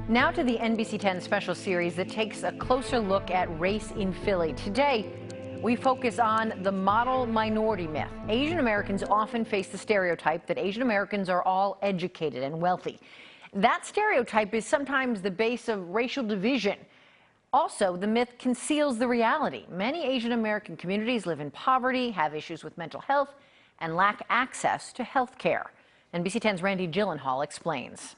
Now to the NBC10 special series that takes a closer look at race in Philly. Today, we focus on the model minority myth. Asian Americans often face the stereotype that Asian Americans are all educated and wealthy. That stereotype is sometimes the base of racial division. Also, the myth conceals the reality. Many Asian American communities live in poverty, have issues with mental health, and lack access to health care. NBC10's Randy Gyllenhaal explains.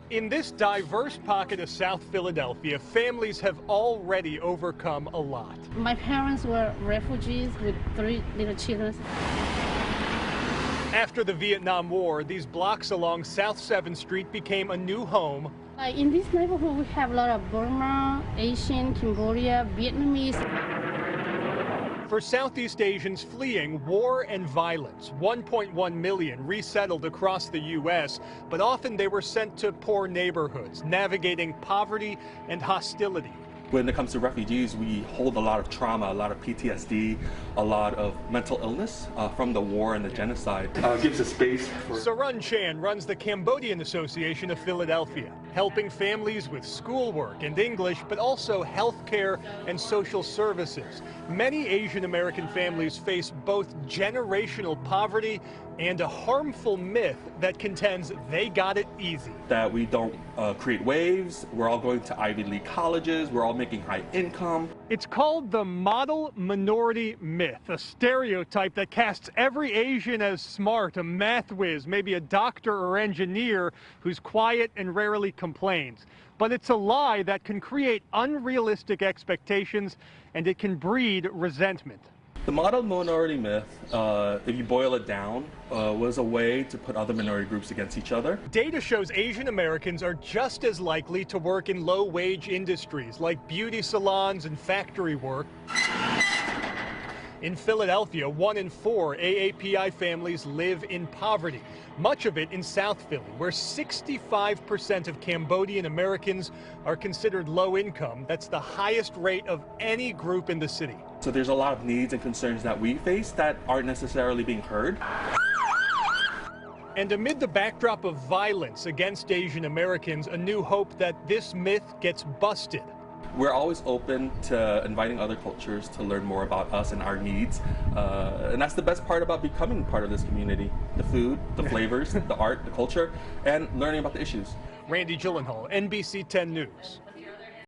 In this diverse pocket of South Philadelphia, families have already overcome a lot. My parents were refugees with 3 little children. After the Vietnam War, these blocks along South 7th Street became a new home. In this neighborhood, we have a lot of Burma, Asian, Cambodia, Vietnamese. For Southeast Asians fleeing war and violence, 1.1 million resettled across the U.S., but often they were sent to poor neighborhoods, navigating poverty and hostility. When it comes to refugees, we hold a lot of trauma, a lot of PTSD, a lot of mental illness from the war and the genocide. Gives a space for... Sarun Chan runs the Cambodian Association of Philadelphia, helping families with schoolwork and English, but also health care and social services. Many Asian American families face both generational poverty and a harmful myth that contends they got it easy. That we don't create waves, we're all going to Ivy League colleges, we're all making high income. It's called the model minority myth, a stereotype that casts every Asian as smart, a math whiz, maybe a doctor or engineer who's quiet and rarely complains. But it's a lie that can create unrealistic expectations, and it can breed resentment. The model minority myth, if you boil it down, was a way to put other minority groups against each other. Data shows Asian Americans are just as likely to work in low-wage industries like beauty salons and factory work. In Philadelphia, 1 in 4 AAPI families live in poverty, much of it in South Philly, where 65% of Cambodian Americans are considered low income. That's the highest rate of any group in the city. So there's a lot of needs and concerns that we face that aren't necessarily being heard. And amid the backdrop of violence against Asian Americans, a new hope that this myth gets busted. We're always open to inviting other cultures to learn more about us and our needs. And that's the best part about becoming part of this community. The food, the flavors, the art, the culture, and learning about the issues. Randy Gyllenhaal, NBC10 News.